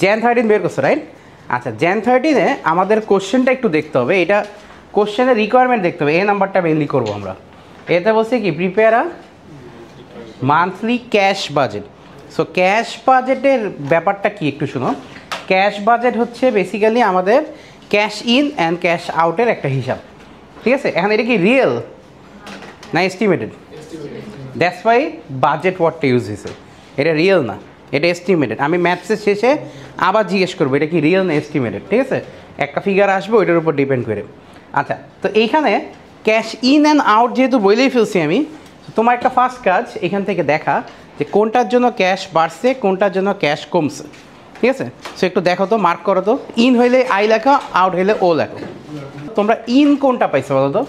Jan 13 বের করছো right. আচ্ছা Jan 13-এ আমাদের কোশ্চেনটা একটু দেখতে হবে, এটা কোশ্চেনের রিকোয়ারমেন্ট দেখতে হবে, এই নাম্বারটা মেনলি করবো আমরা। এতে বলছে কি prepare a monthly cash budget. So cash বাজেটের ব্যাপারটা কি একটু শুনো। ক্যাশ বাজেট হচ্ছে বেসিক্যালি আমাদের ক্যাশ ইন অ্যান্ড ক্যাশ আউটের একটা হিসাব, ঠিক আছে। এখন এটা কি রিয়েল না এস্টিমেটেড? দ্যাটস ওয়াই বাজেট ওয়ার্ডটা ইউজ হয়েছে, এটা রিয়েল না, এটা এস্টিমেটেড। আমি ম্যাথসের শেষে আবার জিজ্ঞেস করবো এটা কি রিয়েল না এস্টিমেটেড, ঠিক আছে। একটা ফিগার আসবে ওইটার উপর ডিপেন্ড করে। আচ্ছা তো এইখানে ক্যাশ ইন অ্যান্ড আউট যেহেতু বলেই ফেলছি আমি, তোমার একটা ফার্স্ট কাজ এখান থেকে দেখা যে কোনটার জন্য ক্যাশ বাড়ছে কোনটার জন্য ক্যাশ কমছে, ঠিক আছে। সো একটু দেখো তো, মার্ক করো তো। ইন হইলে আই লেখো, আউট হইলে ও লেখো। তোমরা ইন কোনটা পাইছো বলো তো?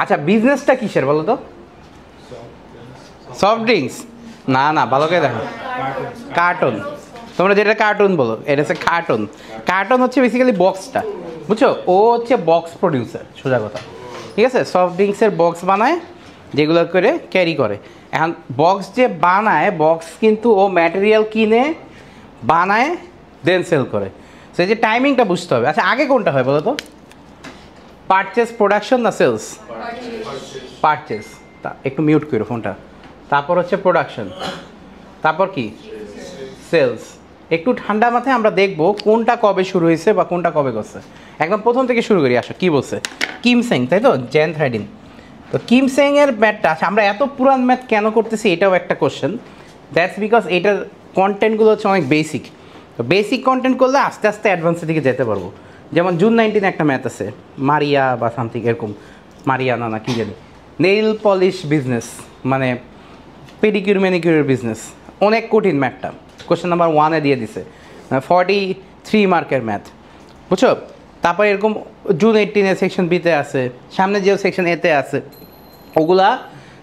আচ্ছা বিজনেসটা কিসের বলো তো? সফট ড্রিঙ্কস না না, ভালো করে দেখো, কার্টুন। তোমরা যেটা কার্টুন বলো এটা হচ্ছে কার্টুন। কার্টুন হচ্ছে বেসিক্যালি বক্সটা, বুঝছো। ও হচ্ছে বক্স প্রডিউসার, সোজা কথা, ঠিক আছে। সফট ড্রিঙ্কসের বক্স বানায় যেগুলো করে ক্যারি করে। এখন বক্স যে বানায়, বক্স কিন্তু ও ম্যাটেরিয়াল কিনে বানায় দেন সেল করে। সো এই যে টাইমিংটা বুঝতে হবে। আচ্ছা আগে কোনটা হয় বলো তো? পারচেস, প্রোডাকশন না সেলস? পারচেস। তা একটু মিউট করো ফোনটা। তারপর হচ্ছে প্রোডাকশন, তারপর কি সেলস। একটু ঠান্ডা মাথায় আমরা দেখব কোনটা কবে শুরু হয়েছে বা কোনটা কবে করছে। একদম প্রথম থেকে শুরু করি। আসো কী বলছে কিম সেং, তাই তো, Jan 13। তো কিম সেংয়ের ম্যাথটা, আচ্ছা আমরা এত পুরান ম্যাথ কেন করতেছি এটাও একটা কোশ্চেন। দ্যাটস বিকজ এটার কন্টেন্টগুলো হচ্ছে অনেক বেসিক। তো বেসিক কন্টেন্ট করলে আস্তে আস্তে অ্যাডভান্সের দিকে যেতে পারবো। যেমন June 19 একটা ম্যাথ আছে, মারিয়া বা সামথিং এরকম, মারিয়ানা না কি জানি, নেইল পলিশ বিজনেস, মানে পেডিকিউর ম্যানিকিউরের বিজনেস। অনেক কঠিন ম্যাথটা, কোশ্চেন নাম্বার 1-এ দিয়ে দিছে, 43 মার্কের ম্যাথ, বুঝছো। তারপর এরকম June 18-এ সেকশন বিতে আছে, সামনে যে সেকশন এতে আছে, ওগুলা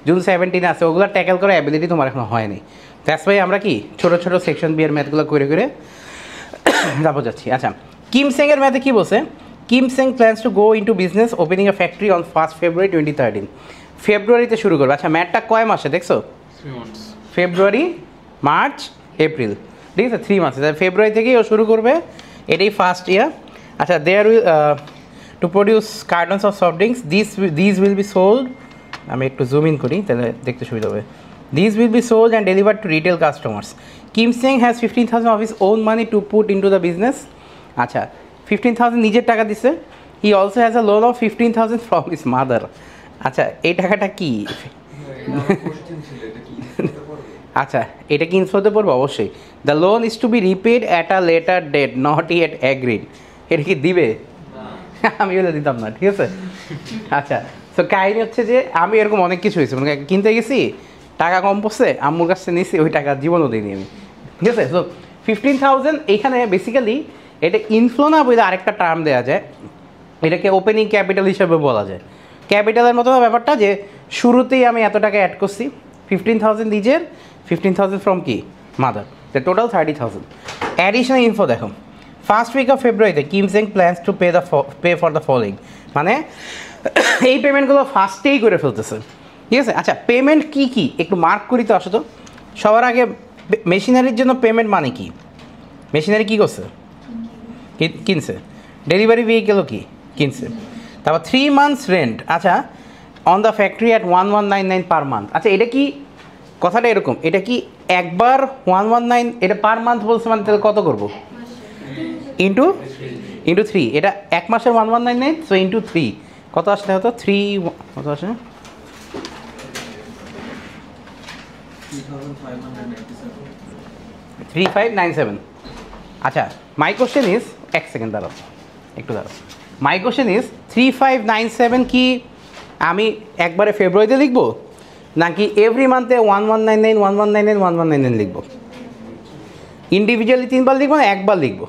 June 17-এ আছে, ওগুলা ট্যাকেল করার অ্যাবিলিটি তোমার এখনো হয়নি। দ্যাটস ওয়াই আমরা কি ছোটো ছোটো সেকশন বি এর ম্যাথগুলো করে করে যাবো যাচ্ছি। আচ্ছা কিম সেংয়ের ম্যাথে কী বলছে? Kim Seng plans to go into business opening a factory on 1 February 2013। ফেব্রুয়ারিতে শুরু করবে। আচ্ছা ম্যাথটা কয় মাসে দেখছো? ফেব্রুয়ারি, মার্চ, এপ্রিল, ঠিক আছে, 3 মাসে। ফেব্রুয়ারি থেকেই ও শুরু করবে, এটাই ফার্স্ট ইয়ার। আচ্ছা there will to produce cartons of soft drinks, this will be sold. আমি একটু জুম ইন করি তাহলে দেখতে সুবিধা হবে। This will be sold and delivered to retail customers. Kim Seng has 15,000 of his own money to put into the business. আচ্ছা 15,000 নিজের টাকা দিছে। He also has a loan of 15,000 from his mother. আচ্ছা এই টাকাটা কি? আচ্ছা এটা কি ইনফ্লোতে পড়বে? অবশ্যই। The loan is to be repaid at a later date not yet agreed. এটা কি দিবে? আমি বলে দিতাম না, ঠিক আছে। আচ্ছা তো কাহিনী হচ্ছে যে আমি এরকম অনেক কিছু হয়েছে, মানে কিনতে গেছি টাকা কম পড়ছে, আম্মুর কাছে নিয়েছি, ওই টাকা জীবনও দিইনি আমি, ঠিক আছে। তো 15,000 এইখানে বেসিক্যালি এটা ইনফ্লো না বলে আরেকটা টার্ম দেওয়া যায়, এটাকে ওপেনিং ক্যাপিটাল হিসেবে বলা যায়। ক্যাপিটালের মতো ব্যাপারটা যে শুরুতেই আমি এত টাকা অ্যাড করছি, 15,000 নিজের, 15,000 ফ্রম কি মাদার, টোটাল 30,000। অ্যাডিশনাল ইনফো দেখো, ফার্স্ট উইক অফ ফেব্রুয়ারিতে Kim Seng plans to pay for the following, মানে এই পেমেন্টগুলো ফার্স্টেই করে ফেলতেছে, ঠিক আছে। আচ্ছা পেমেন্ট কি কি একটু মার্ক করি তো। আসো তো সবার আগে মেশিনারির জন্য পেমেন্ট মানে কি? মেশিনারি কী করছে? কিনছে। ডেলিভারি ভেহিকেলও কি কিনছে। তারপর 3 months রেন্ট, আচ্ছা on the factory at 1199 per month. আচ্ছা এটা কি কথাটা এরকম, এটা কি একবার 119 এটা পার মান্থ বলছে, মানে তাহলে কত করবো? ইন্টু 3। এটা এক মাসের 1199, সো ইন্টু 3 কত আসলে হতো? 3 কত আসে? 3597। আচ্ছা মাই কোশ্চেন ইজ, এক সেকেন্ড দাঁড়াও, একটু দাঁড়াও। মাই কোশ্চেন ইজ 3597 কি আমি একবারে ফেব্রুয়ারিতে লিখবো নাকি এভরি মান্থে 1199 1199 1199 লিখবো? ইন্ডিভিজুয়ালি 3 বার লিখবো না একবার লিখবো?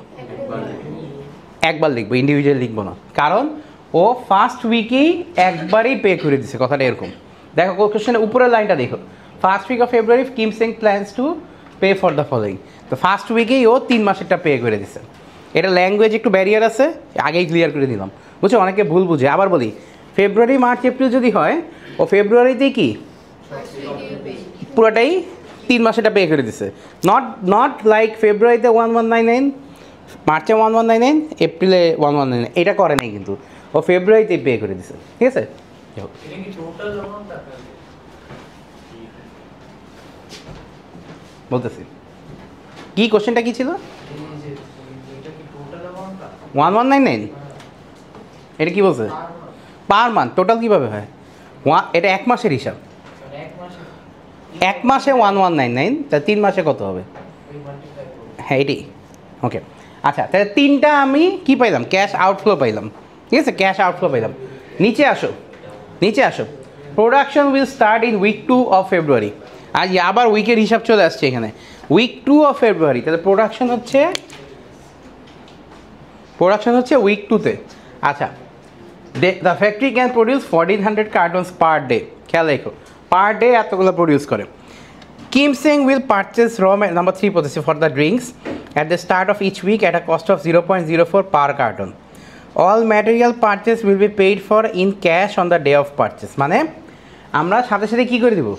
একবার লিখবো, ইন্ডিভিজুয়ালি লিখবো না, কারণ ও ফার্স্ট উইকেই একবারই পে করে দিছে। কথাটা এরকম দেখো, কোশ্চেনের উপরের লাইনটা দেখো, first week of February Kim Seng plans to pay for the following. তো ফার্স্ট উইকেই ও 3 মাসেরটা পে করে দিছে। এটা ল্যাঙ্গুয়েজ একটু ব্যারিয়ার আছে, আগেই ক্লিয়ার করে দিলাম, বুঝছো। অনেকে ভুল বুঝে। আবার বলি, ফেব্রুয়ারি, মার্চ, এপ্রিল যদি হয়, ও ফেব্রুয়ারিতেই কি পুরোটাই 3 মাসেটা পে করে দিছে, নট লাইক ফেব্রুয়ারিতে 1199, মার্চে 1199, এপ্রিলে 1199, এটা করে নাই কিন্তু, ও ফেব্রুয়ারিতে পে করে দিছে, ঠিক আছে। বলতেছি কি কোশ্চেনটা কি ছিল, 1199, এটা কি বলছে পার মান্থ টোটাল কীভাবে হয়, এটা 1 মাসের হিসাব, 1 মাসে 1199, তা 3 মাসে কত হবে, হ্যাঁ এটি ওকে। আচ্ছা তাহলে 3টা আমি কি পাইলাম, ক্যাশ আউটফ্লো পাইলাম, ঠিক আছে, ক্যাশ আউটফ্লো পাইলাম। নিচে আসো, নিচে আসো, production will start in week 2 of February, আজ আবার উইকের হিসাব চলে আসছে এখানে, উইক 2 অফ ফেব্রুয়ারি, তাহলে প্রোডাকশন হচ্ছে উইক 2তে। আচ্ছা the factory can produce 1400 cartons per day, খেয়াল রেখো পার ডে এতগুলো প্রডিউস করে। Kim Seng will purchase number 3 policy for the drinks at the start of each week at a cost of 0.04 per carton. All material purchase will be paid for in cash on the day of purchase. মানে আমরা সাথে সাথে কী করে দিব,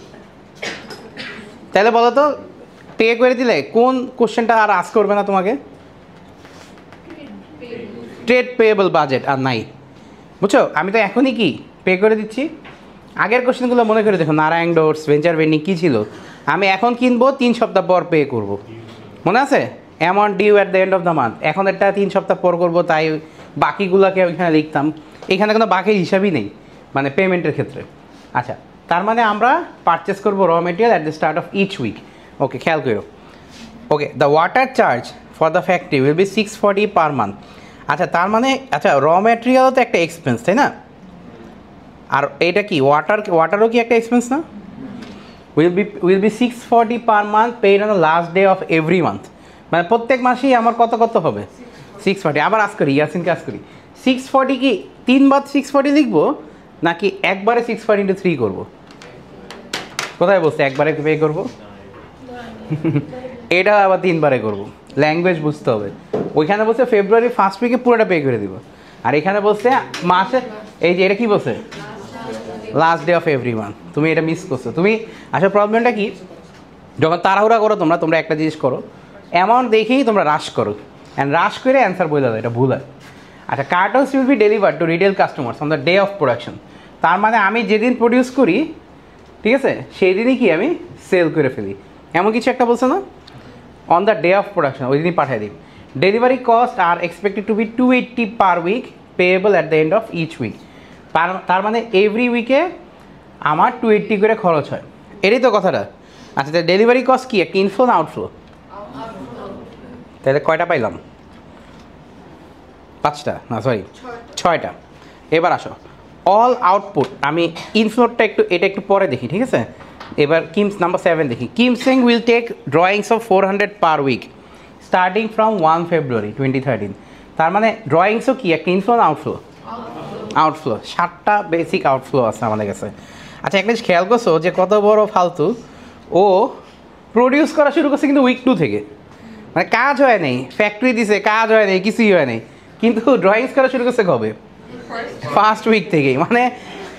তাহলে বলো তো pay করে দিলে কোন কোশ্চেনটা আর আস্ক করবে না তোমাকে, ট্রেড পেয়েবল বাজেট আর নাই, বুঝছো, আমি তো এখনই কি পে করে দিচ্ছি। আগের কোশ্চেনগুলো মনে করে দেখো, নারায়ণ ডোর্স, ভেঞ্চার ভেন্ডিং কী ছিল, আমি এখন কিনবো 3 সপ্তাহ পর পে করব, মনে আছে, amount due at the end of the month, এখন এটা 3 সপ্তাহ পর করবো, তাই বাকিগুলোকে ওইখানে লিখতাম, এখানে কোনো বাকির হিসাবই নেই মানে পেমেন্টের ক্ষেত্রে। আচ্ছা তার মানে আমরা পারচেস করবো raw material at the start of each week, okay খেয়াল করো। Okay the water charge for the factory will be 640 per month. আচ্ছা তার মানে আচ্ছা র মেটেরিয়ালও তো একটা এক্সপেন্স, তাই না, আর এটা কি ওয়াটারও কি একটা এক্সপেন্স না, will be 640 per month paid on the last day of every month, মানে প্রত্যেক মাসেই আমার কত হবে 640। আবার আজ করি ইয়াসিনকে আজ করি 640 কি 3 বার 640 লিখবো নাকি একবারে 640 × 3 করবো, কোথায় বলছে একবারে পে করবো এটা আবার 3 বারে করবো, ল্যাঙ্গুয়েজ বুঝতে হবে। ওইখানে বলছে ফেব্রুয়ারি 1st উইকে পুরোটা পে করে দিব, আর এখানে বলছে মাসে, এই যে এটা কি বলছে last day of every month, তুমি এটা মিস করছো। তুমি আসলে প্রবলেমটা কি, যখন তাড়াহুড়া করো তোমরা একটা জিনিস করো, অ্যামাউন্ট দেখেই তোমরা রাশ করো, অ্যান্ড রাশ করে অ্যান্সার বলে দাও, এটা ভুল হয়। আচ্ছা cartons will be delivered to retail customers on the day of production, তার মানে আমি যেদিন প্রডিউস করি, ঠিক আছে, সেই দিনই কি আমি সেল করে ফেলি, এমন কিছু একটা বলছো না, on the day of production ওই দিনই পাঠিয়ে দিই। Delivery cost are expected to be 280 per week payable at the end of each week, তার মানে এভরি উইকে আমার 280 করে খরচ হয়, এটাই তো কথাটা। আচ্ছা তাহলে ডেলিভারি কস্ট কি একটা ইনফ্লো না আউটফ্লো, তাহলে কয়টা পাইলাম, 5টা না সরি 6টা। এবার আসো অল আউটপুট, আমি ইনফ্লোটা এটা একটু পরে দেখি, ঠিক আছে। এবার কিমস নাম্বার 7 দেখি, Kim Seng will take drawings of 400 per week starting from 1 February 2013, তার মানে ড্রয়িংসও কি একটা ইনফ্লো না আউটফ্লো, আউটফ্লো, 7টা বেসিক আউটফ্লো আছে আমাদের কাছে। আচ্ছা একটা খেয়াল করছো যে কত বড় ফালতু, ও প্রডিউস করা শুরু করছে কিন্তু উইক 2 থেকে, মানে কাজ হয় নাই, ফ্যাক্টরি দিছে কাজ হয় নাই, কিছুই হয় নাই, কিন্তু ড্রয়িংস করা শুরু করছে কবে, 1st উইক থেকেই,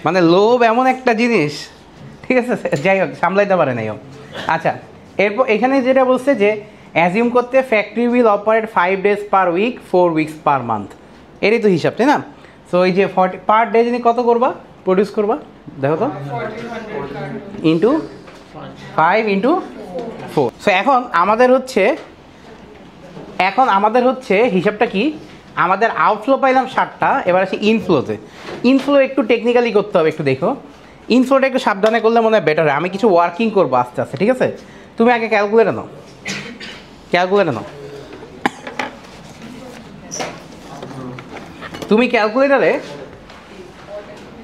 মানে লোভ এমন একটা জিনিস, ঠিক আছে, যাই হোক সামলাইতে পারে নাই। আচ্ছা এরপর এখানে যেটা বলছে যে অ্যাজিউম করতে factory will operate 5 days per week 4 weeks per month, এরই তো হিসাব, তাই না। সো এই যে 40 পার ডে যিনি কত করবা প্রডিউস করবা, দেখো তো ইন্টু 5 × 4। সো এখন আমাদের হচ্ছে হিসাবটা কি, আমাদের আউটফ্লো পাইলাম 7টা, এবার আসি ইনফ্লোতে। ইনফ্লো একটু টেকনিক্যালি করতে হবে, একটু দেখো ইনফ্লোটা একটু সাবধানে করলে মনে হয় বেটার হয়। আমি কিছু ওয়ার্কিং করবো আস্তে আস্তে, ঠিক আছে। তুমি আগে ক্যালকুলেটর নাও, তুমি ক্যালকুলেটারে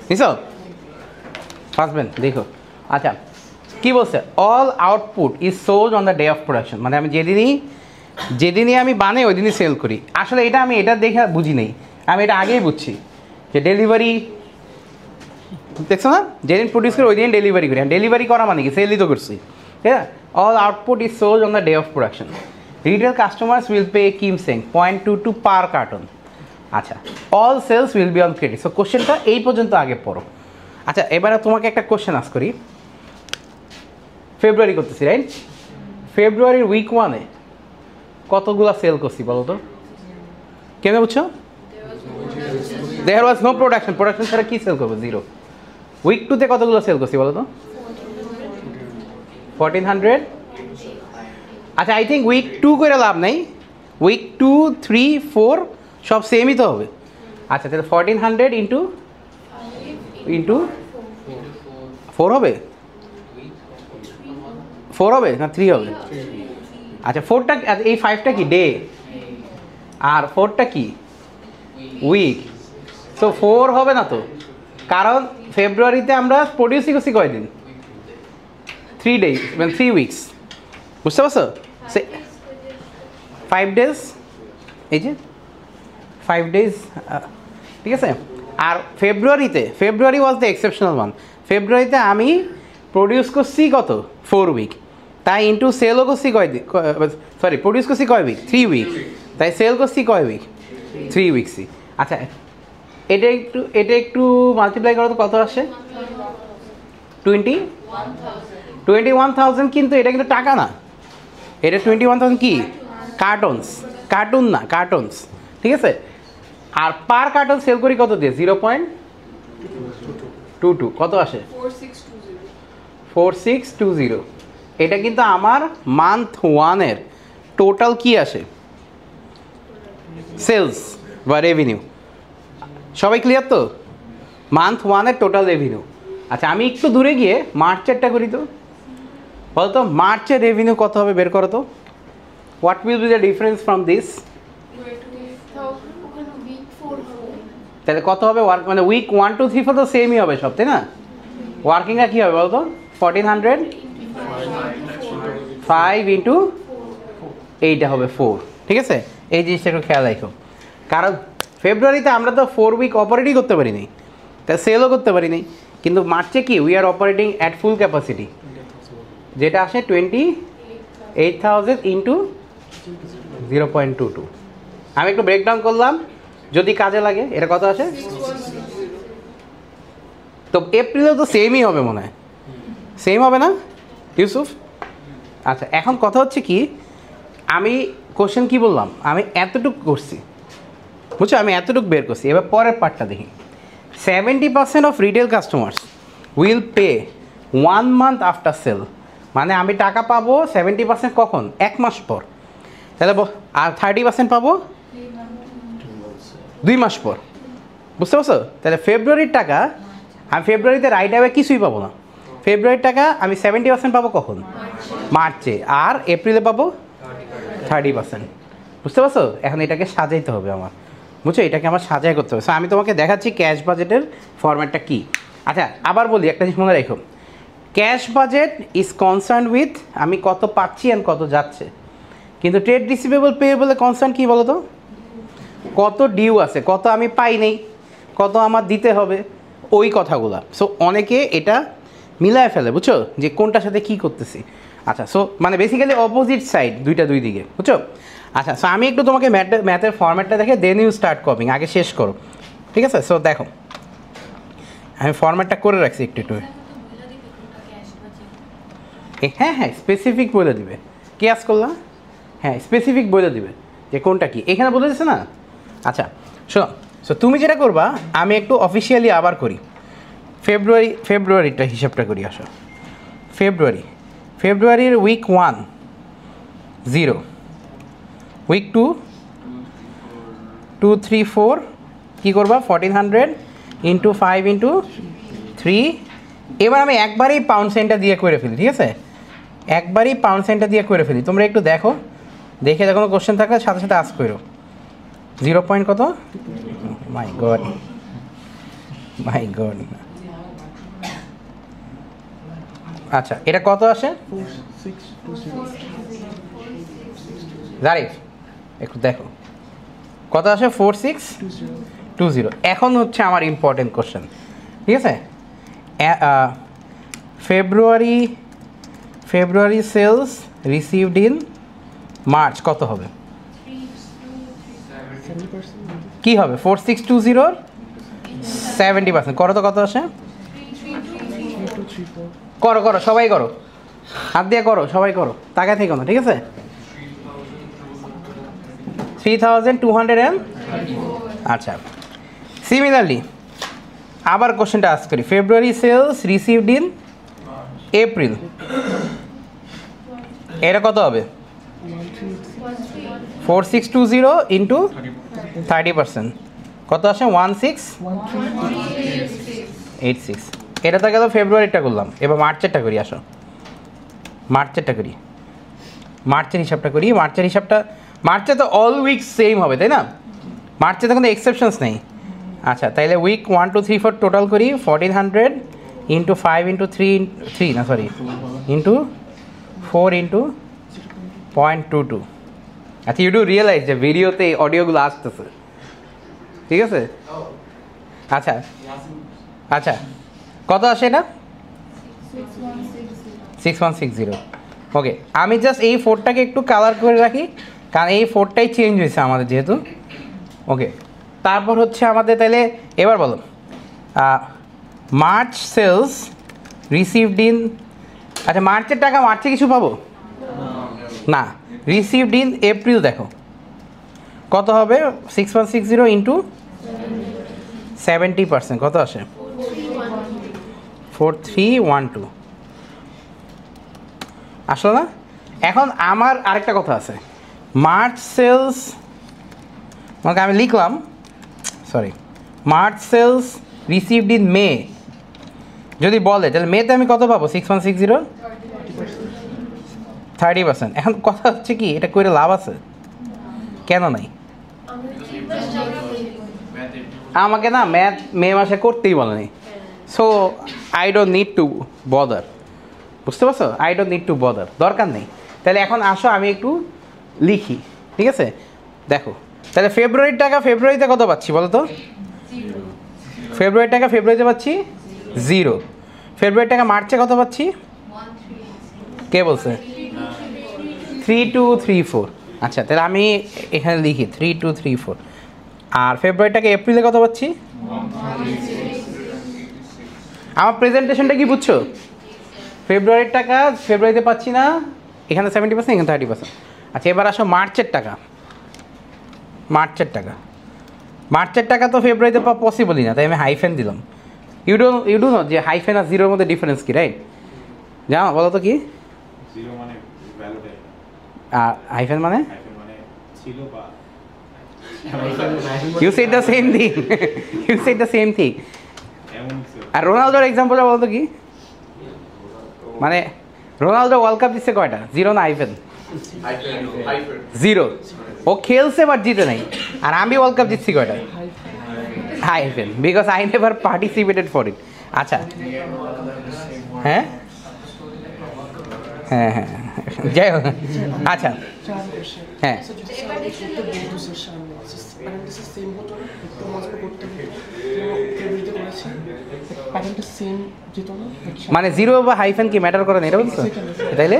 নিছো হাজবেন্ড দেখো। আচ্ছা কি বলছে, all output is sold on the day of production, মানে আমি যেদিনই আমি বানাই ওই দিনই সেল করি। আসলে আমি এটা দেখে বুঝি নেই, আমি এটা আগেই বুঝছি যে ডেলিভারি, দেখছো না, যেদিন প্রডিউস করি ওই দিন ডেলিভারি করি, ডেলিভারি করা মানে কি সেলই তো করছি, ঠিক আছে। All output is sold on the day of production, retail customers will pay Kim Seng 0.22 per carton. আচ্ছা all sales will be on credit. So কোশ্চেনটা এই পর্যন্ত আগে পড়ো। আচ্ছা এবারে তোমাকে একটা কোশ্চেন আস করি, ফেব্রুয়ারি করতেছি রাইট, ফেব্রুয়ারির উইক 1-এ কতগুলো সেল করছি বলো তো? কেন বুঝছো? দেয়ার ওয়াজ নো প্রোডাকশন। প্রোডাকশন ছাড়া কি সেল করবো? 0। উইক 2-তে কতগুলো সেল করছি বলো তো? 1400। আচ্ছা, আই থিঙ্ক উইক 2 করে লাভ নেই। উইক 2, 3, 4 সব সেমই তো হবে। আচ্ছা, তাহলে 1400 ইন্টু 4 হবে? 4 হবে না 3 হবে? আচ্ছা, 4টা, এই 5টা কি ডে আর 4টা কি উইক? সো 4 হবে না তো, কারণ ফেব্রুয়ারিতে আমরা প্রডিউসই করছি কয়দিন? 3 days, মানে 3 weeks। বুঝতে পারছো? 5 days, এই যে 5 days, ঠিক আছে। আর ফেব্রুয়ারি ওয়াজ দ্য এক্সেপশনাল ওয়ান। ফেব্রুয়ারিতে আমি প্রডিউস করছি কত? 4 week। তাই ইন্টু সেলও করছি কয় দিন, সরি প্রডিউস করছি কয় উইক? 3 week। তাই সেল করছি কয় উইক? 3 weeks-ই। আচ্ছা, এটা একটু মাল্টিপ্লাই করো তো কত আসে? 21,000। কিন্তু এটা কিন্তু টাকা না, এটা 21,000 কি? কার্টুন না, কার্টুনস, ঠিক আছে। আর পার কার্টুন সেল করি কত দিয়ে? 0.22। কত আসে? 4620। এটা কিন্তু আমার মান্থ 1-এর টোটাল কি আসে? সেলস বা রেভিনিউ। সবাই ক্লিয়ার তো? মান্থ 1-এর টোটাল রেভিনিউ। আচ্ছা, আমি একটু দূরে গিয়ে মার্চেরটা করি তো, বলতো মার্চের রেভিনিউ কত হবে? বের করো তো। What will be the difference from this? তাহলে কত হবে? মানে উইক 1, 2, 3, 4 তো সেমই হবে সব, তাই না? ওয়ার্কিংটা কী হবে বলতো? 1400 5 ইন্টু এইটা হবে 4, ঠিক আছে। এই জিনিসটা একটু খেয়াল রাখো, কারণ ফেব্রুয়ারিতে আমরা তো 4 week অপারেটই করতে পারিনি, তাই সেলও করতে পারিনি। কিন্তু মার্চে কি we are operating at full capacity, যেটা আসে 28,000 ইন্টু 0.22। আমি একটু ব্রেকডাউন করলাম, যদি কাজে লাগে। এটা কত আসে? তো এপ্রিলে তো সেমই হবে মনে হয়, সেম হবে না ইউসুফ? আচ্ছা, এখন কথা হচ্ছে কি, আমি কোশ্চেন কি বললাম? আমি এতটুকু করছি, বুঝছো, আমি এতটুকু বের করছি। এবার পরের পার্টটা দেখি। 70% of retail customers will pay 1 month after sale. মানে আমি টাকা পাবো 70% কখন? 1 মাস পর। তাহলে আর 30% পাবো 2 মাস পর। বুঝতে পারছো? তাহলে ফেব্রুয়ারির টাকা আমি ফেব্রুয়ারিতে রাইট অ্যাওয়ে কিছুই পাবো না। ফেব্রুয়ারির টাকা আমি 70% পাবো কখন? মার্চে। আর এপ্রিলে পাবো 30%। বুঝতে পারছো? এখন এটাকে সাজাইতে হবে আমার, বুঝছো, এটাকে আমার সাজাই করতে হবে। সো আমি তোমাকে দেখাচ্ছি ক্যাশ বাজেটের ফরম্যাটটা কী। আচ্ছা, আবার বলি, একটা জিনিস মনে রাখো, cash budget is concern with আমি কত পাচ্ছি আর কত যাচ্ছে। কিন্তু ট্রেড রিসিভেবল পেয়েবলে কনসার্ন কী বলো তো? কত ডিউ আছে, কত আমি পাই নেই, কত আমার দিতে হবে, ওই কথাগুলো। সো অনেকে এটা মিলায় ফেলে, বুঝছো, যে কোনটার সাথে কী করতেছি। আচ্ছা, সো মানে বেসিক্যালি অপোজিট সাইড, দুই দিকে, বুঝছো। আচ্ছা, সো আমি একটু তোমাকে ম্যাথের ফরম্যাটটা দেখে দেন ইউ স্টার্ট কপিং, আগে শেষ করো, ঠিক আছে। সো দেখো, আমি ফরম্যাটটা করে রাখছি একটু। হ্যাঁ, স্পেসিফিক বলে দিবে। কি আজ করলাম? হ্যাঁ, স্পেসিফিক বলে দিবে যে কোনটা কি, এখানে বলে দিচ্ছে না। আচ্ছা শোনো, সো তুমি যেটা করবা, আমি একটু অফিসিয়ালি আবার করি। ফেব্রুয়ারিটা হিসাবটা করি। আসো, ফেব্রুয়ারির উইক 1 0, উইক 2 2, 3, 4 কী করবা? 1400 ইন্টু 5 ইন্টু 3। এবার আমি একবারেই পাউন্ড সেন্টটা দিয়ে করে ফেলি, ঠিক আছে, একবারেই পাউন্ড সেন্টটা দিয়ে করে ফেলি। তোমরা একটু দেখো, দেখে কোনো কোশ্চেন থাকলে সাথে সাথে আস্ক করো। 0 পয়েন্ট কত? মাই গড। আচ্ছা, এটা কত আসে জারিফ? একটু দেখো কত আসে। 4620। এখন হচ্ছে আমার ইম্পর্টেন্ট কোশ্চেন, ঠিক আছে। ফেব্রুয়ারি সেলস রিসিভড ইন মার্চ কত হবে? কি হবে? 4620 70%। করো তো, কত আসে? করো সবাই করো। হাত দিয়ে করো, সবাই করো, তাকায় থেকো না, ঠিক আছে? 3200 আচ্ছা। সিমিলারলি আবার কোশ্চেনটা আস্ক করি, ফেব্রুয়ারি সেলস রিসিভড ইন এপ্রিল, এটা কত হবে? 4620 ইন্টু 30%, কত আসে? 1686। এটা তো গেল ফেব্রুয়ারিটা করলাম, এবার মার্চেরটা করি। আসো মার্চেরটা করি, মার্চের হিসাবটা করি। মার্চে তো অল উইক সেম হবে, তাই না? মার্চে তো কোনো এক্সেপশনস নেই। আচ্ছা, তাইলে উইক 1 2 3 4 টোটাল করি, 1400 ইন্টু 5 ইন্টু 3 না সরি ইন্টু 4 ইন্টু 0.22। আচ্ছা, ইউ ডু রিয়েলাইজ যে ভিডিওতে অডিওগুলো আসতেছে, ঠিক আছে? আচ্ছা আচ্ছা, কত আসে এটা? 6160। ওকে, আমি জাস্ট এই 4টাকে একটু কালার করে রাখি, কারণ এই 4টাই চেঞ্জ হয়েছে আমাদের যেহেতু। ওকে, তারপর হচ্ছে আমাদের তাহলে এবার বলো, মার্চ সেলস রিসিভড ইন, আচ্ছা মার্চের টাকা মার্চে কিছু পাবো না, রিসিভড ইন এপ্রিল দেখো কত হবে? 6160 ইন্টু 70%, কত আসে? 4312 আসলো না? এখন আমার আরেকটা কথা আছে, মার্চ সেলস, আমাকে আমি লিখলাম sorry, March sales received in May যদি বলে, তাহলে মেতে আমি কত পাবো? 6160 30%। এখন কথা হচ্ছে কি, এটা করে লাভ আছে? কেন নাই? আমাকে না ম্যাথ মে মাসে করতেই বলেনি, so I don't need to bother, বুঝতে পারছো? I don't need to bother, দরকার নেই। তাহলে এখন আসো আমি একটু লিখি, ঠিক আছে? দেখো তাহলে ফেব্রুয়ারির টাকা ফেব্রুয়ারিতে কত পাচ্ছি বলো তো? ফেব্রুয়ারির টাকা ফেব্রুয়ারিতে পাচ্ছি 0। ফেব্রুয়ারির টাকা মার্চে কত পাচ্ছি? কে বলছে? 3234। আচ্ছা, তাহলে আমি এখানে লিখি 3234। আর ফেব্রুয়ারি টাকা এপ্রিলে কত পাচ্ছি? আমার প্রেজেন্টেশনটা কি বুঝছো? ফেব্রুয়ারির টাকা ফেব্রুয়ারিতে পাচ্ছি না, এখানে 70%, এখানে 30%। আচ্ছা, এবার আসো মার্চের টাকা। মার্চের টাকা তো ফেব্রুয়ারিতে পাওয়া পসিবলই না, তাই আমি হাইফেন দিলাম। ইউ ডু নো যে হাইফেন আর জিরোর মধ্যে ডিফারেন্স কি, রাইট? জানো, বলো তো কি? আর হাইফেন মানে? You said the same thing. You said the same thing. আর রোনালদোর এক্সাম্পলটা বলো তো কি? মানে রোনালদো ওয়ার্ল্ড কাপ জিতছে কয়টা? 0 না হাইফেন? 0। ও খেলছে বাট জিতে নাই। আর আমি ওয়ার্ল্ড কাপ জিতছি কয়টা? Hyphen, because I never participated for it. আচ্ছা, হ্যাঁ হ্যাঁ হ্যাঁ, যাই হোক। আচ্ছা হ্যাঁ, মানে 0 বা হাইফেন কি ম্যাটার করে না, এটা বলছো? তাইলে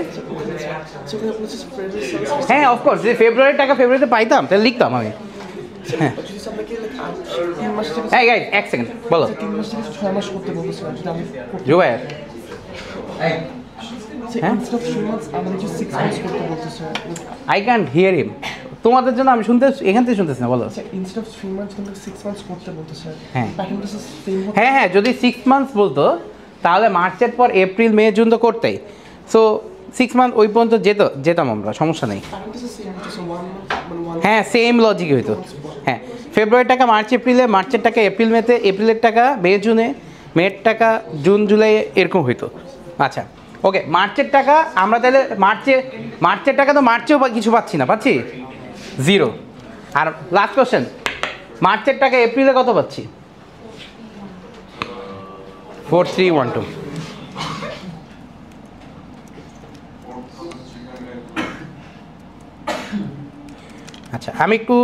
হ্যাঁ, অফকোর্স, যে ফেব্রুয়ারির টাকা ফেব্রুয়ারিতে পাইতাম তাহলে লিখতাম আমি। হ্যাঁ, গাইজ এক সেকেন্ড বলো। জুবাইর, আই ক্যান্ট হিয়ার হিম। তোমাদের জন্য আমি শুনতে এখান থেকে শুনতেছি না, বলো। হ্যাঁ হ্যাঁ, যদি 6 মান্থস বলতো তাহলে মার্চের পর এপ্রিল মে জুন তো করতেই, সো 6 মান্থ ওই পর্যন্ত যেতাম আমরা, সমস্যা নেই। হ্যাঁ, সেম লজিক হইতো। হ্যাঁ, ফেব্রুয়ারির টাকা মার্চ এপ্রিলে, মার্চের টাকা এপ্রিল মেতে, এপ্রিলের টাকা মে জুনে, মের টাকা জুন জুলাই, এরকম হইতো। আচ্ছা ওকে, মার্চের টাকা আমরা তাহলে মার্চের টাকা তো মার্চেও কিছু পাচ্ছি না, পাচ্ছি 0। আর লাস্ট কোশ্চেন, মার্চের টাকা এপ্রিলে কত পাচ্ছি? 4312। আচ্ছা, আমি একটু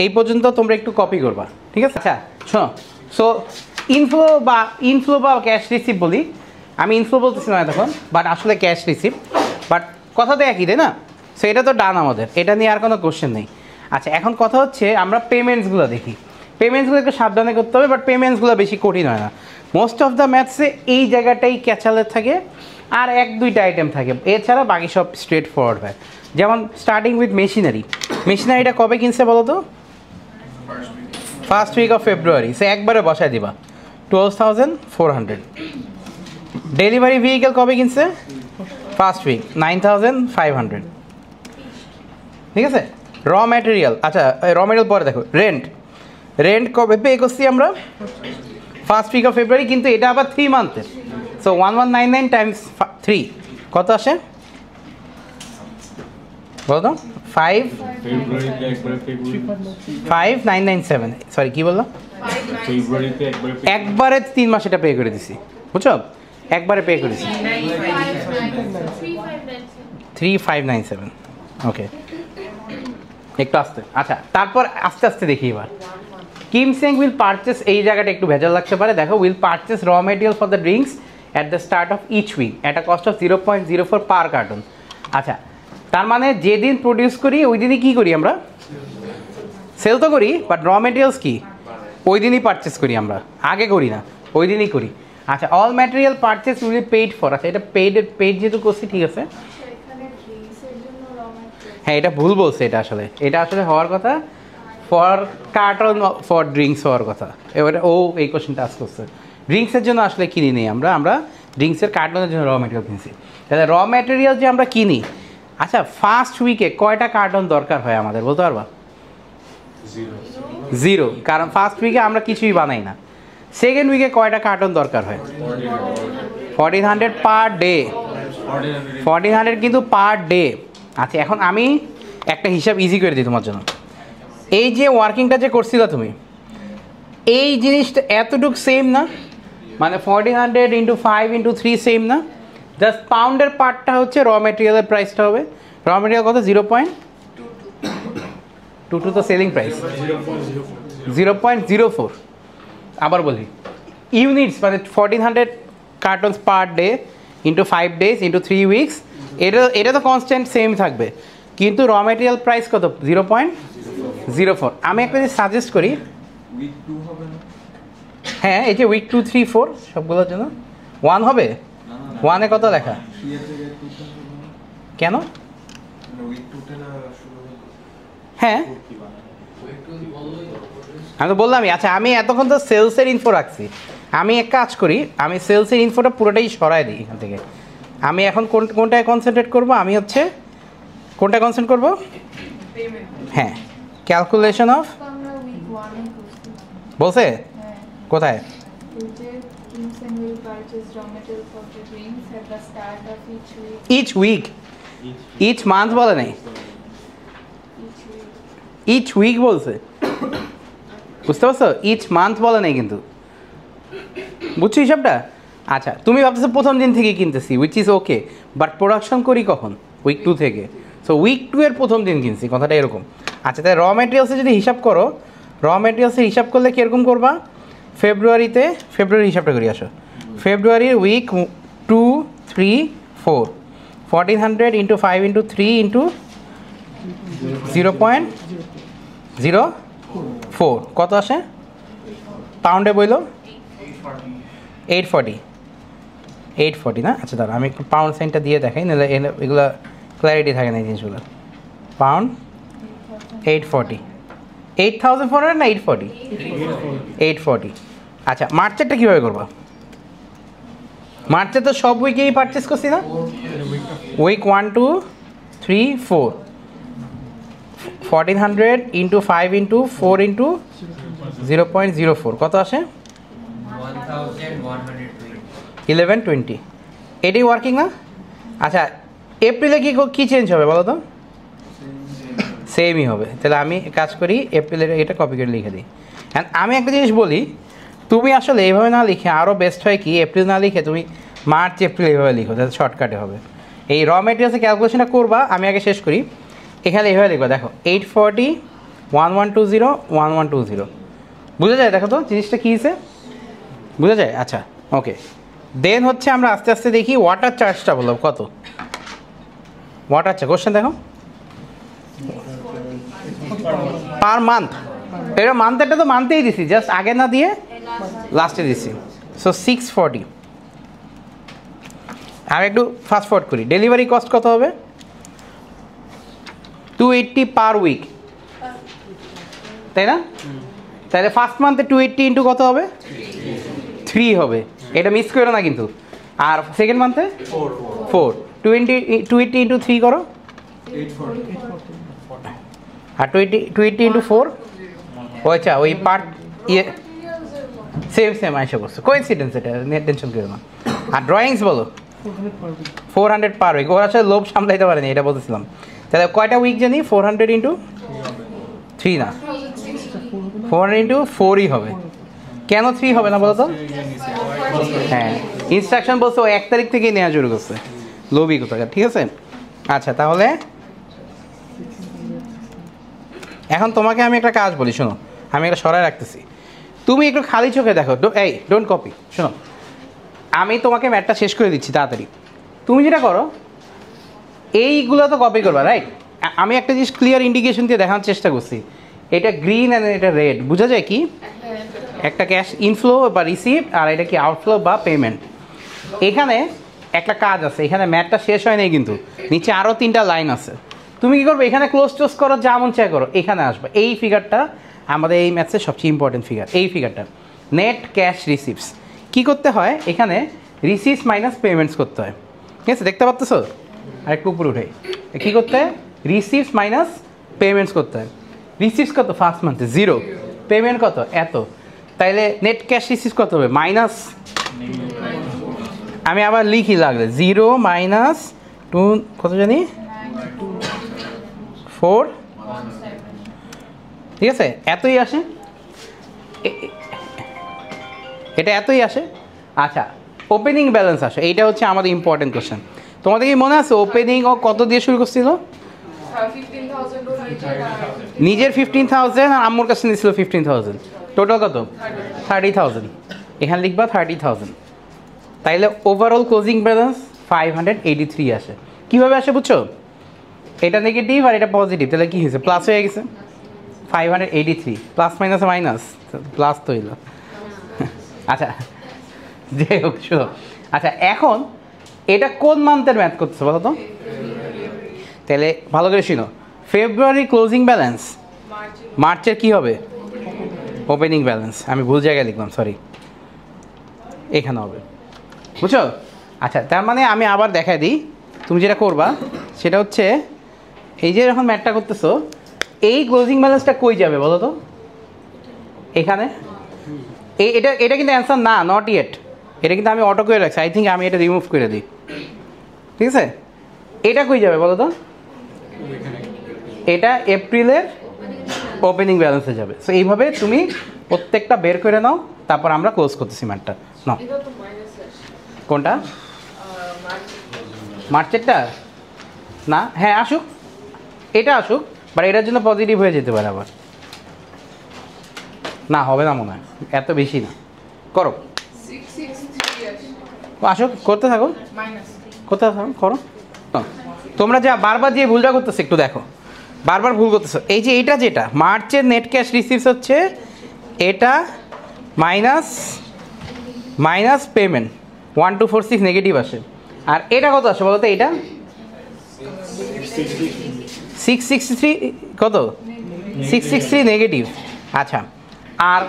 এই পর্যন্ত, তোমরা একটু কপি করবা, ঠিক আছে? আচ্ছা শোনো, সো ইনফ্লো বা ক্যাশ রিসিভ বলি, আমি ইনফ্লো বলতেছি না তখন, বাট আসলে ক্যাশ রিসিভ, বাট কথা তো একই, তাই না? সো এটা তো ডান আমাদের, এটা নিয়ে আর কোনো কোশ্চেন নেই। আচ্ছা, এখন কথা হচ্ছে আমরা পেমেন্টসগুলো দেখি। পেমেন্টসগুলো একটু সাবধানে করতে হবে, বাট পেমেন্টসগুলো বেশি কঠিন হয় না। মোস্ট অফ দ্য ম্যাথসে এই জায়গাটাই ক্যাচালে থাকে, আর এক দুইটা আইটেম থাকে, এছাড়া বাকি সব স্ট্রেট ফরওয়ার্ড হয়। যেমন স্টার্টিং উইথ মেশিনারিটা কবে কিনছে বলো তো? First week of February. সে একবারে বসায় দিবা 12,400। ডেলিভারি ভেহিকেল কবে কিনছে? First week 9,500। ঠিক আছে। র ম্যাটেরিয়াল, আচ্ছা র ম্যাটেরিয়াল পরে দেখো। রেন্ট কবে পে করছি আমরা? ফার্স্ট উইক অফ ফেব্রুয়ারি, কিন্তু এটা আবার 3 মান্থের। সো 1199 টাইমস 3 কত আসে বলো তো? 5,997। সরি কি বললো? একবারে 3 মাস এটা পে করে দিছি, বুঝছো? একবারে পে করেছি 3597। ওকে, একটু আসতে। আচ্ছা, তারপর আস্তে আস্তে দেখি এবার। কিম সেং উইল পারচেস, এই জায়গাটা একটু ভেজাল লাগতে পারে। দেখো, will purchase raw material for the drinks at the start of each week at a cost of 0.04 per carton. আচ্ছা, তার মানে যেদিন প্রডিউস করি ওই দিনই কী করি আমরা? সেল তো করি, বাট র মেটেরিয়ালস কি ওই দিনই পারচেস করি আমরা, আগে করি না, ওই দিনই করি। আচ্ছা, all material purchase will paid for. আচ্ছা, এটা পেইড যেহেতু করছি, ঠিক আছে। হ্যাঁ, এটা ভুল বলছে। এটা আসলে হওয়ার কথা ফর কার্টন, ফর ড্রিঙ্কস হওয়ার কথা। এবারে ও এই কোশ্চেনটা আস করছে। ড্রিঙ্কসের জন্য আসলে কিনি নেই আমরা ড্রিঙ্কসের কার্টনের জন্য র ম্যাটেরিয়াল কিনছি। তাহলে র ম্যাটেরিয়াল যে আমরা কিনি, আচ্ছা ফার্স্ট উইকে কয়টা কার্টন দরকার হয় আমাদের বলতে পারবা? 0, কারণ ফার্স্ট উইকে আমরা কিছুই বানাই না। সেকেন্ড উইকে কয়টা কার্টন দরকার হয়? 1400 পার ডে। 1400 কিন্তু পার ডে। আচ্ছা, এখন আমি একটা হিসাব ইজি করে দিই তোমার জন্য। এই যে ওয়ার্কিংটা যে করছিল তুমি, এই জিনিসটা এতটুকু সেম না? মানে 1400 × 5 × 3 সেম না? জাস্ট পাউন্ডের পার্টটা হচ্ছে র মেটেরিয়ালের প্রাইসটা হবে। র মেটেরিয়াল কত? 0.22 তো সেলিং প্রাইস, 0.04। আবার বলি, ইউনিটস মানে 1400 cartons per day into 5 days into 3 weeks, এটা তো কনস্ট্যান্ট সেম থাকবে, কিন্তু র মেটেরিয়াল প্রাইস কত? 0.04। আমি একটা জিনিস সাজেস্ট করি, হ্যাঁ এই যে উইক 2, 3, 4 সবগুলোর জন্য 1 হবে। 1-এ কত লেখা? কেন? হ্যাঁ, আমি তো বললামই। আচ্ছা, আমি এতক্ষণ তো সেলসের ইনফো রাখছি। আমি এক কাজ করি, আমি সেলসের ইনফোটা পুরোটাই সরাই দিই এখান থেকে। আমি এখন কোনটায় কনসেন্ট্রেট করবো? আমি হচ্ছে কোনটায় কনসেন্ট্রেট করবো? হ্যাঁ, ক্যালকুলেশন অফ বলছে কোথায়? ইচ উইক, ইচ মান্থ বলে নাই, ইচ উইক বলছে, বুঝতে পারছো? ইচ মান্থ বলে নাই কিন্তু, বুঝছো হিসাবটা? আচ্ছা, তুমি ভাবতেছো প্রথম দিন থেকে কিনতেছি, which is okay, but production করি কখন? উইক 2 থেকে। সো উইক 2 এর প্রথম দিন কিনছি, কথাটা এরকম। আচ্ছা, তাই র মেটেরিয়ালসে যদি হিসাব করো, র মেটেরিয়ালসে হিসাব করলে কীরকম করবা? ফেব্রুয়ারি হিসাবটা করি। আসো, ফেব্রুয়ারির উইক 2, 3, 4, 1400 × 5 × 3 × 0.04 কত আসে পাউন্ডে বইল? 840 না? আচ্ছা দাঁড়া, আমি একটু পাউন্ড সাইনটা দিয়ে দেখাই, নাহলে এগুলো ক্ল্যারিটি থাকে না এই জিনিসগুলো। পাউন্ড 840, 8400 না 840? 840। আচ্ছা, মার্চেরটা কীভাবে করবা? মার্চে তো সব উইকেই পারচেস করছি না? উইক 1, 2, 3, 4, 1400 × 5 × 4 × 0.04 কত আসে? 1120। এটাই ওয়ার্কিং না? আচ্ছা, এপ্রিলে কি চেঞ্জ হবে বলো তো? সেমই হবে। তাহলে আমি কাজ করি, এপ্রিলের এটা কপি করে লিখে দিই। হ্যাঁ, আমি একটা জিনিস বলি, তুমি আসলে এইভাবে না লিখে আরও বেস্ট হয় কি, এপ্রিল না লিখে তুমি মার্চ এপ্রিল এইভাবে লিখো, যাতে শর্টকাটে হবে। এই র মেটেরিয়ালসে ক্যালকুলেশনটা করবা, আমি আগে শেষ করি। এখানে এইভাবে লিখবা, দেখো 840, 1120, 1120 বুঝা যায়? দেখো তো জিনিসটা কী হিসে বুঝা যায়? আচ্ছা, ওকে। দেন হচ্ছে আমরা আস্তে আস্তে দেখি ওয়াটার চার্জটা বলো কত। ওয়াটার চার্জ কোশ্চেন দেখো, পার মান্থ। এটা মান্থেরটা তো মান্থেই দিছি, জাস্ট আগে না দিয়ে লাস্টে দিছি। সো 640। আমি একটু ফাস্ট ফরওয়ার্ড করি। ডেলিভারি কস্ট কত হবে? 280 পার উইক, তাই না? তাহলে ফার্স্ট মান্থে 280 ইন্টু কত হবে? 3 হবে, এটা মিস করো না কিন্তু। আর সেকেন্ড মান্থে 4 280 ইন্টু 3 করো, আর 280 ইন্টু 4 আচ্ছা ওই পার্ট ইয়ে সেম আইসা করছে, কোইন্সিডেন্স, এটা নিয়ে টেনশন করো না। আর ড্রয়িংস বলো 400 পার উইক, ওরা আসলে লোভ সামলাইতে পারেনি, এটা বলতেছিলাম। তাহলে কয়টা উইক জানি? 400 ইন্টু 3 না, 400 ইন্টু 4ই হবে। কেন 3 হবে না বলো তো? হ্যাঁ, ইনস্ট্রাকশন বলছে ও 1 তারিখ থেকেই নেওয়া শুরু করছে, লোভই কোথাকার। ঠিক আছে, আচ্ছা তাহলে এখন তোমাকে আমি একটা কাজ বলি, শোনো, আমি একটা সরাই রাখতেছি, তুমি একটু খালি চোখে দেখো। এই ডোন্ট কপি, শোনো, আমি তোমাকে ম্যাটটা শেষ করে দিচ্ছি তাড়াতাড়ি। তুমি যেটা করো এইগুলো তো কপি করবা, রাইট? আমি একটা জিনিস ক্লিয়ার ইন্ডিকেশন দিয়ে দেখানোর চেষ্টা করছি, এটা গ্রিন অ্যান্ড এটা রেড, বোঝা যায় কি? একটা ক্যাশ ইনফ্লো বা রিসিভ, আর এটা কি আউটফ্লো বা পেমেন্ট। এখানে একটা কাজ আছে, এখানে ম্যাটটা শেষ হয় নাই কিন্তু, নিচে আরও 3টা লাইন আছে। তুমি কী করবে? এখানে ক্লোজ টোজ করো, যা মন চায় করো, এখানে আসবে। এই ফিগারটা আমাদের এই ম্যাথসের সবচেয়ে ইম্পর্টেন্ট ফিগার, এই ফিগারটা নেট ক্যাশ রিসিভস। কী করতে হয়? এখানে রিসিভস মাইনাস পেমেন্টস করতে হয়, ঠিক আছে? দেখতে পাচ্ছ? আর একটু উপরে উঠে কী করতে হয়? রিসিভস মাইনাস পেমেন্টস করতে হয়। রিসিভস কত? ফার্স্ট মান্থে 0, পেমেন্ট কত? এত। তাইলে নেট ক্যাশ রিসিভস কত হবে? মাইনাস, আমি আবার লিখি লাগলে 0 মাইনাস 2 কত জানি 4, ঠিক আছে? এতই আসে, এটা এতই আসে। আচ্ছা, ওপেনিং ব্যালেন্স আসে, এইটা হচ্ছে আমাদের ইম্পর্টেন্ট কোশ্চেন। তোমাদের কি মনে আছে ওপেনিং ও কত দিয়ে শুরু করছিল? নিজের 15,000 আর আম্মুর কাছে নিয়েছিল 15,000, টোটাল কত? 30,000। এখানে লিখবা 30,000। তাইলে ওভারঅল ক্লোজিং ব্যালেন্স 583 আসে। কীভাবে আসে বুঝছো? এটা নেগেটিভ আর এটা পজিটিভ, তাহলে কী হয়েছে? প্লাস হয়ে গেছে 583, প্লাস মাইনাস মাইনাস, প্লাস তো এলো। আচ্ছা যাই হোক, শুনো, আচ্ছা এখন এটা কোন মান্থের ম্যাথ করতেছে বলো তো? তাহলে ভালো করে শুনো, ফেব্রুয়ারি ক্লোজিং ব্যালেন্স মার্চের কি হবে? Opening balance. আমি ভুল জায়গায় লিখলাম, সরি, এখানে হবে, বুঝছো? আচ্ছা, তার মানে আমি আবার দেখাই দিই, তুমি যেটা করবা সেটা হচ্ছে এই যে যখন ম্যাথটা করতেছো, এই ক্লোজিং ব্যালেন্সটা কই যাবে বলো তো? এখানে। এটা কিন্তু অ্যান্সার না, নট ইয়েট, এটা কিন্তু আমি অটো করে রাখছি। আই থিঙ্ক আমি এটা রিমুভ করে দিই, ঠিক আছে? এটা কই যাবে বলো তো? এটা এপ্রিলের ওপেনিং ব্যালেন্সে যাবে। সো এইভাবে তুমি প্রত্যেকটা বের করে নাও, তারপর আমরা ক্লোজ করতেছি ম্যাটটা। নাও, কোনটা? মার্চেরটা না, হ্যাঁ আসুক, এটা আসুক, বাট এটার জন্য পজিটিভ হয়ে যেতে পারে আবার। না হবে না মনে হয়, এত বেশি না, করো, আসুক, করতে থাকো, করতে থাকো, করো। তোমরা যা বারবার যে ভুলটা করতেছো একটু দেখো, বারবার ভুল করতেছো। এই যে এইটা যেটা মার্চের নেট ক্যাশ রিসিভস হচ্ছে এটা মাইনাস মাইনাস পেমেন্ট 1246 নেগেটিভ আসে। আর এটা কত আসে বলো তো? এটা 663 কত? 663 নেগেটিভ। আচ্ছা, আর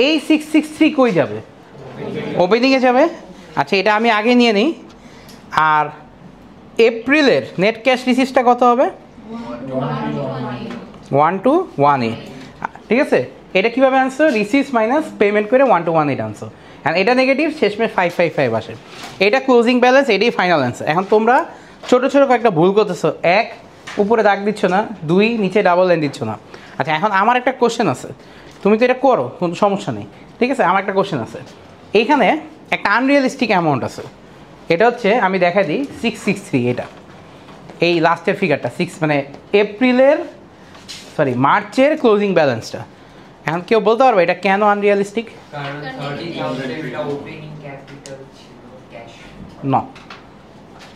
এই 663 কই যাবে? ওপেনিংয়ে যাবে। আচ্ছা, এটা আমি আগে নিয়ে নিই। আর এপ্রিলের নেট ক্যাশ রিসিভসটা কত হবে? 1218, ঠিক আছে? এটা কীভাবে আনছো? রিসিভস মাইনাস পেমেন্ট করে 1218 আনছো। আর এটা নেগেটিভ, শেষমেশ 555 আসে। এটা ক্লোজিং ব্যালেন্স, এটাই ফাইনাল অ্যান্সার। এখন তোমরা ছোটো ছোটো কয়েকটা ভুল করতেছো। 1, উপরে দাগ দিচ্ছ না। 2, নিচে ডাবল লাইন দিচ্ছ না। আচ্ছা, এখন আমার একটা কোশ্চেন আছে, তুমি তো এটা করো, কোনো সমস্যা নেই, ঠিক আছে? আমার একটা কোশ্চেন আছে, এইখানে একটা আনরিয়ালিস্টিক অ্যামাউন্ট আছে। এটা হচ্ছে, আমি দেখাই দিই, 663, এটা এই লাস্টের ফিগারটা 6, মানে মার্চের ক্লোজিং ব্যালেন্সটা। এখন কেউ বলতে পারবে এটা কেন unrealistic?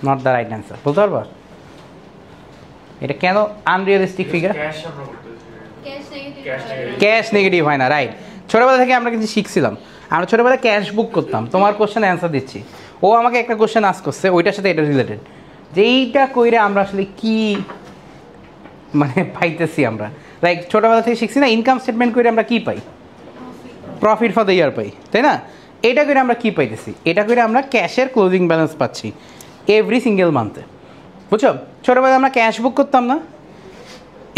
Not the right answer. বলতে পারবা এটা কেন আনরিয়ালিস্টিক ফিগার? ক্যাশ নেগেটিভ হয় না, রাইট। ছোটোবেলা থেকে আমরা কিন্তু শিখছিলাম, আমরা ছোটোবেলায় ক্যাশ বুক করতাম। তোমার কোশ্চেন অ্যান্সার দিচ্ছি, ও আমাকে একটা কোশ্চেন আস্ক করছে, ওইটার সাথে এটা রিলেটেড, যে এইটা কইরে আমরা আসলে কি মানে পাইতেছি আমরা, লাইক ছোটোবেলা থেকে শিখছি না ইনকাম স্টেটমেন্ট করে আমরা কী পাই, প্রফিট ফর দ্য ইয়ার পাই, তাই না? এটা করে আমরা কী পাইতেছি, এটা করে আমরা ক্যাশের ক্লোজিং ব্যালেন্স পাচ্ছি এভরি সিঙ্গেল মান্থে, বুঝছো? ছোটোবেলায় আমরা ক্যাশ বুক করতাম না,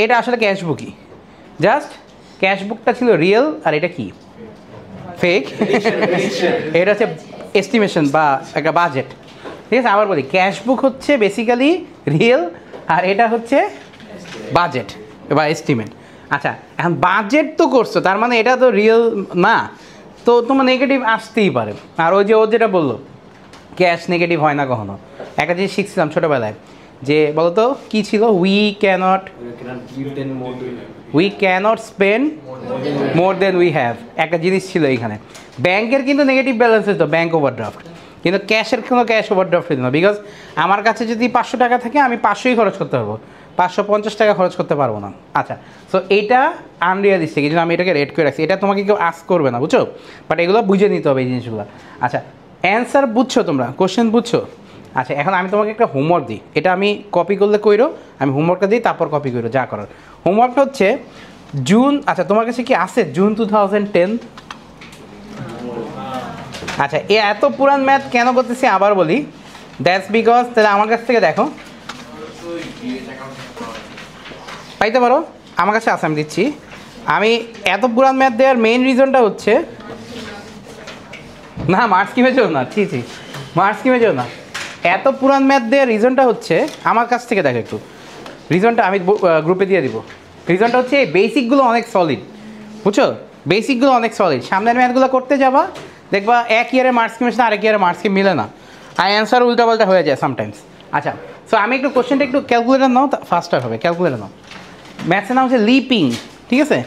এটা আসলে ক্যাশ বুকই, জাস্ট ক্যাশ বুকটা ছিল রিয়েল আর এটা কি ফেক। এটা হচ্ছে এস্টিমেশন বা একটা বাজেট, ঠিক আছে? আবার বলি ক্যাশ বুক হচ্ছে বেসিক্যালি রিয়েল আর এটা হচ্ছে বাজেট বা এস্টিমেট। আচ্ছা, এখন বাজেট তো করছো, তার মানে এটা তো রিয়েল না, তো তোমার নেগেটিভ আসতেই পারে। আর ওই যে ও যেটা বললো ক্যাশ নেগেটিভ হয় না কখনো, একটা জিনিস শিখছিলাম ছোটোবেলায়, যে বলতো কী ছিল, we cannot spend more than we have, একটা জিনিস ছিল এইখানে। ব্যাংকের কিন্তু নেগেটিভ ব্যালেন্স হতো, ব্যাংক ওভারড্রাফট, কিন্তু ক্যাশের কোনো ক্যাশ ওভারড্রাফট হতো না, বিকজ আমার কাছে যদি 500 টাকা থাকে আমি 500ই খরচ করতে পারবো, 550 টাকা খরচ করতে পারবো না। আচ্ছা, সো এইটা আনরিয়ালিস্টিক, এই জন্য আমি এটাকে রেড করে রাখছি, এটা তোমাকে কেউ আস্ক করবে না, বুঝছো? বাট এগুলো বুঝে নিতে হবে এই জিনিসগুলো। আচ্ছা, অ্যান্সার বুঝছো তোমরা, কোশ্চেন বুঝছো? আচ্ছা, এখন আমি তোমাকে একটা হোমওয়ার্ক দিই, এটা আমি কপি করলে কইরো, আমি হোমওয়ার্কটা দিই তারপর কপি করো যা করার। হোমওয়ার্কটা হচ্ছে জুন, আচ্ছা তোমার কাছে কি আছে জুন 2010? আচ্ছা, এত পুরান ম্যাথ কেন করতেছি আবার বলি, দ্যাটস বিকজ, তাহলে আমার কাছ থেকে দেখো পাইতে পারো, আমার কাছে আছে আমি দিচ্ছি। আমি এত পুরান ম্যাথ দেওয়ার মেইন রিজনটা হচ্ছে, না মার্কস কিমে চলো না, ছি মার্কস কিমে চলো না, এত পুরান ম্যাথ দেওয়ার রিজনটা হচ্ছে আমার কাছ থেকে দেখো একটু, রিজনটা আমি গ্রুপে দিয়ে দিব। রিজনটা হচ্ছে এই বেসিকগুলো অনেক সলিড, বুঝছো? বেসিকগুলো অনেক সলিড, সামনের ম্যাথগুলো করতে যাবা দেখবা এক ইয়ারে মার্কস কিমের সাথে আরেক ইয়ারে মার্কস কিম মিলে না, আর অ্যান্সার উল্টাপাল্টা হয়ে যায় সামটাইমস। আচ্ছা, সো আমি একটু কোশ্চেনটা একটু ক্যালকুলেটার নাও, ফাস্টার হবে, ক্যালকুলেটার নাও। ম্যাথসের নাম হচ্ছে লিপিং, ঠিক আছে?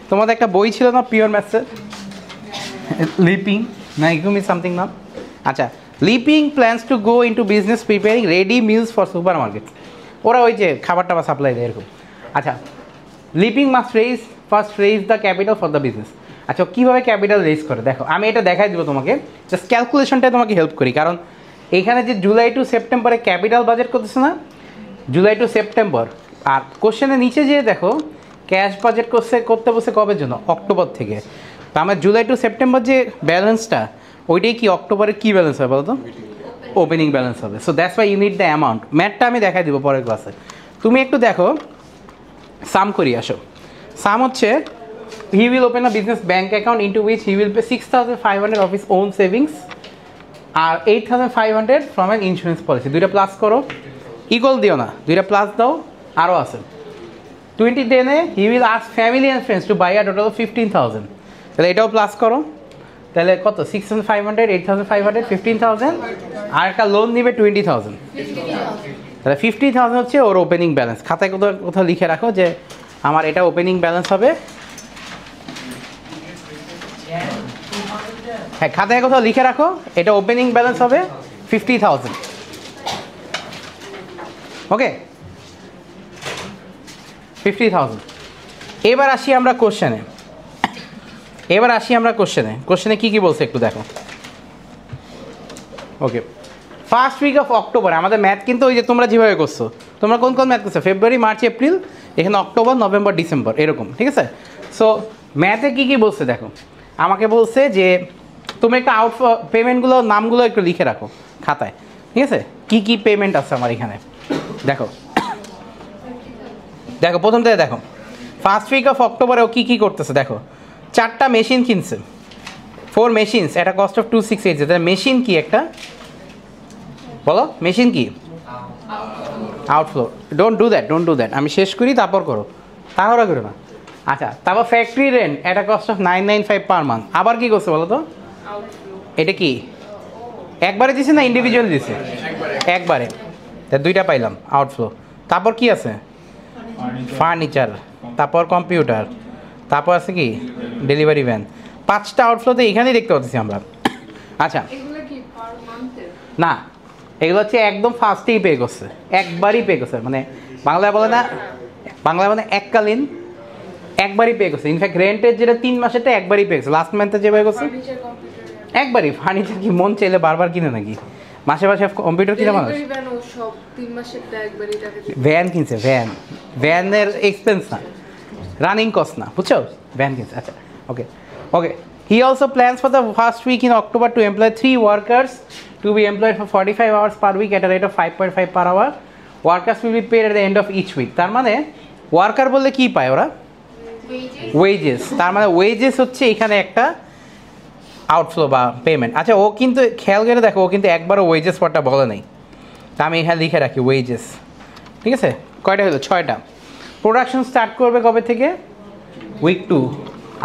তোমাদের একটা বই ছিল না পিওর ম্যাথসের, লিপিং না এরকমই সামথিং নাম। আচ্ছা, Leaping plans to go into business preparing ready meals for supermarket, ওরা ওই যে খাবার টাবার সাপ্লাই দেয় এরকম। আচ্ছা, Leaping must first raise the capital for the business. আচ্ছা, কীভাবে ক্যাপিটাল রেজ করে দেখো, আমি এটা দেখাই দেবো তোমাকে, জাস্ট ক্যালকুলেশনটাই তোমাকে হেল্প করি, কারণ এখানে যে জুলাই টু সেপ্টেম্বরে ক্যাপিটাল বাজেট করতেছে না, জুলাই টু সেপ্টেম্বর, আর কোশ্চেনের নিচে যেয়ে দেখো ক্যাশ বাজেট করতে বসে কবের জন্য, অক্টোবর থেকে। তো আমার জুলাই টু সেপ্টেম্বর যে ব্যালেন্সটা, ওইটাই কি অক্টোবরের কী ব্যালেন্স হবে বলো তো? ওপেনিং ব্যালেন্স হবে। So that's why you need the amount. ম্যাথটা আমি দেখাই দিব পরের ক্লাসে, তুমি একটু দেখো, সাম করি আসো। সাম হচ্ছে he will open a business bank account into which he will pay 6500 of his own savings আর 8500 ফ্রম অ্যান ইন্স্যুরেন্স পলিসি। দুইটা প্লাস করো, ইকুয়াল দিও না, দুইটা প্লাস দাও, আরও আছে 20 দেনে he will ask family and friends to buy a total 15,000, তাহলে এটাও প্লাস করো, তাহলে কত 6500, 8500, 15,000, আর একটা লোন নিবে 20,000, তাহলে 50,000 হচ্ছে ওর ওপেনিং ব্যালেন্স। খাতায় কোথাও কোথাও লিখে রাখো যে আমার এটা ওপেনিং ব্যালেন্স হবে, হ্যাঁ খাতায় কোথাও লিখে রাখো এটা ওপেনিং ব্যালেন্স হবে 50,000, ওকে 50,000। এবার আসি আমরা কোশ্চেনে, কোশ্চেনে কী কী বলছে একটু দেখো। ওকে, ফার্স্ট উইক অফ অক্টোবর, আমাদের ম্যাথ কিন্তু ওই যে তোমরা যেভাবে করছো, তোমরা কোন ম্যাথ করছো, ফেব্রুয়ারি, মার্চ, এপ্রিল, এখানে অক্টোবর, নভেম্বর, ডিসেম্বর এরকম, ঠিক আছে? সো ম্যাথে কী কী বলছে দেখো, আমাকে বলছে যে তুমি একটা পেমেন্টগুলো নামগুলো একটু লিখে রাখো খাতায়, ঠিক আছে? কী কী পেমেন্ট আছে আমার এখানে দেখো, প্রথম থেকে দেখো, ফার্স্ট উইক অফ অক্টোবরে ও কী কী করতেছে দেখো, 4টা মেশিন কিনছে, 4 মেশিনস, একটা কস্ট অফ 2680, তাহলে মেশিন কি একটা বলো, মেশিন কি? আউটফ্লো। ডোন্ট ডু দ্যাট, আমি শেষ করি তারপর করো, তাড়াহুড়া করো না। আচ্ছা, তারপর ফ্যাক্টরি রেন্ট একটা কস্ট অফ 995 পার মান্থ, আবার কি করছে বলো তো? এটা কি একবারে দিছে না ইন্ডিভিজুয়াল দিছে? একবারে, তা 2টা পাইলাম আউটফ্লো। তারপর কি আছে? ফার্নিচার, তারপর কম্পিউটার, তারপর আছে কি ডেলিভারি ভ্যান, 5টা আউটফ্লোতে এখানেই দেখতে পাচ্ছি আমরা। আচ্ছা না, এগুলো হচ্ছে একদম ফার্স্টেই পে করছে, একবারই পে করছে, মানে বাংলায় বলে না, বাংলায় মানে এককালীন, একবারই পে করছে। ইনফ্যাক্ট রেন্টের যেটা 3 মাসেরটা একবারই পে করছে, লাস্ট মান্থে যে পে করছে একবারই। ফার্নিচার কি মন চাইলে বারবার কিনে নাকি? মাসে মাসে কম্পিউটার কিনা মানুষ ভ্যান কিনছে, ভ্যানের এক্সপেন্স না, রানিং কস্ট না, বুঝছো, ভ্যান কিনছে। আচ্ছা ওকে ওকে। He also plans for the first week in October to employ 3 workers to be employed for 45 hours per week at a rate of 5.5 per hour. Workers will be paid at the end of each week. তার মানে worker বললে কি পায় ওরা? Wages. তার মানে wages হচ্ছে এখানে একটা আউটফ্লো বা পেমেন্ট। আচ্ছা ও কিন্তু খেয়াল করে দেখো, ও কিন্তু একবারও ওয়েজেস পরটা বলে নেই, তা আমি এখানে লিখে রাখি ওয়েজেস। ঠিক আছে, কয়টা হলো? 6টা। প্রোডাকশন স্টার্ট করবে কবে থেকে? উইক 2।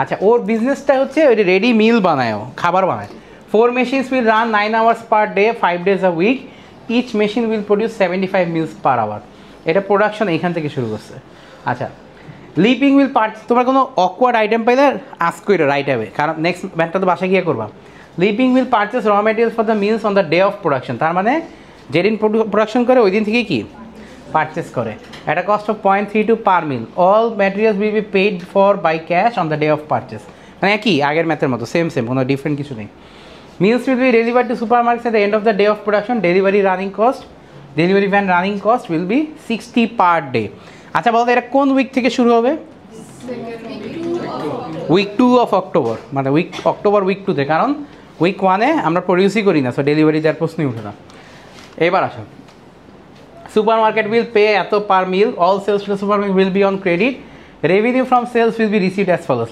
আচ্ছা ওর বিজনেসটা হচ্ছে ওই রেডি মিল বানায়, খাবার বানায়। 4 machines will run 9 hours per day 5 days a week. Each machine will produce 75 meals per hour. এটা প্রোডাকশন এখান থেকে শুরু করছে। আচ্ছা লিপিং উইল পার্ট, তোমার কোনো অকওয়ার্ড আইটেম পাইলে আস্ক করে রাইট অ্যাওয়ে, কারণ নেক্সট ব্যাটটা তো বাসায় গিয়ে করবা। Leaping will purchase raw materials for the meals on the day of production. তার মানে যেদিন প্রোডাকশন করে ওই দিন থেকেই কি পারচেস করে। at a cost of 0.32 per meal. All materials will be paid for by cash on the day of purchase. মানে একই আগের ম্যাথের মতো, সেম কোনো ডিফারেন্ট কিছু নেই। Meals will be delivered to supermarkets at the end of the day of production. Delivery van running cost will be 60 per day. আচ্ছা বলতো এটা কোন উইক থেকে শুরু হবে? উইক 2 অফ অক্টোবর, মানে অক্টোবর উইক 2তে, কারণ উইক 1-এ আমরা প্রডিউসই করি না, সো ডেলিভারি দেওয়ার প্রশ্নই উঠে না। এবার আসো, supermarket will pay এত per meal. All sales to the supermarket will be on credit. Revenue from sales will be received as follows.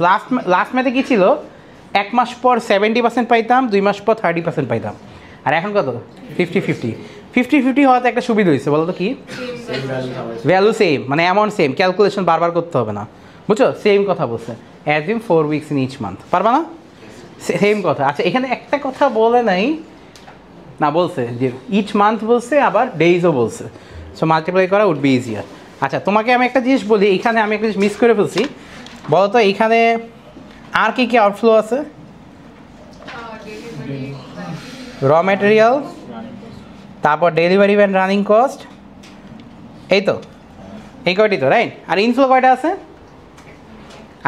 Last ম্যাথে কি ছিল? 1 মাস পর 70% পাইতাম, 2 মাস পর 30% পাইতাম, আর এখন কত? 50-50 হওয়াতে একটা সুবিধা হয়েছে, বলো তো কি? ভ্যালু সেম, মানে অ্যামাউন্ট সেম, ক্যালকুলেশন বারবার করতে হবে না, বুঝছো? সেম কথা বলছে, assume 4 weeks in each month, পারবা না? সেম কথা। আচ্ছা এখানে একটা কথা বলে নাই, না বলছে যে ইচ মান্থ বলছে, আবার ডেইজও বলছে, সো মাল্টিপ্লাই করা উড বি ইজিয়ার। আচ্ছা তোমাকে আমি একটা জিনিস বলি, এইখানে আমি একটা জিনিস মিস করে ফেলছি, বলো তো এইখানে আর কি কি আউটফ্লো আছে? র ম্যাটেরিয়াল, তারপর ডেলিভারি ভ্যান রানিং কস্ট, এই তো এই কয়টি তো, রাইট? আর ইনফ্লো কয়টা আছে?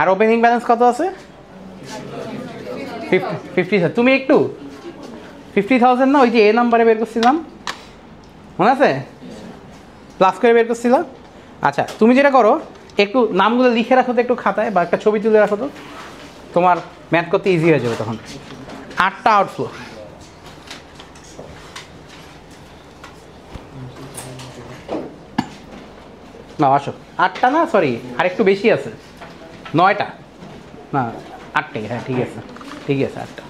আর ওপেনিং ব্যালেন্স কত আছে? 50,000। তুমি একটু 50,000 না ওই যে এ নাম্বারে বের করছিলাম, মনে আছে? প্লাস করে বের করছিলাম। আচ্ছা তুমি যেটা করো, একটু নামগুলো লিখে রাখো তো একটু খাতায়, বা একটা ছবি তুলে রাখো তো, তোমার ম্যাথ করতে ইজি হয়ে যাবে তখন। 8টা আউটফ্লো। না আসো, 8টা না, সরি আর একটু বেশি আছে, 9টা না 8টাই, হ্যাঁ ঠিক আছে 8টা।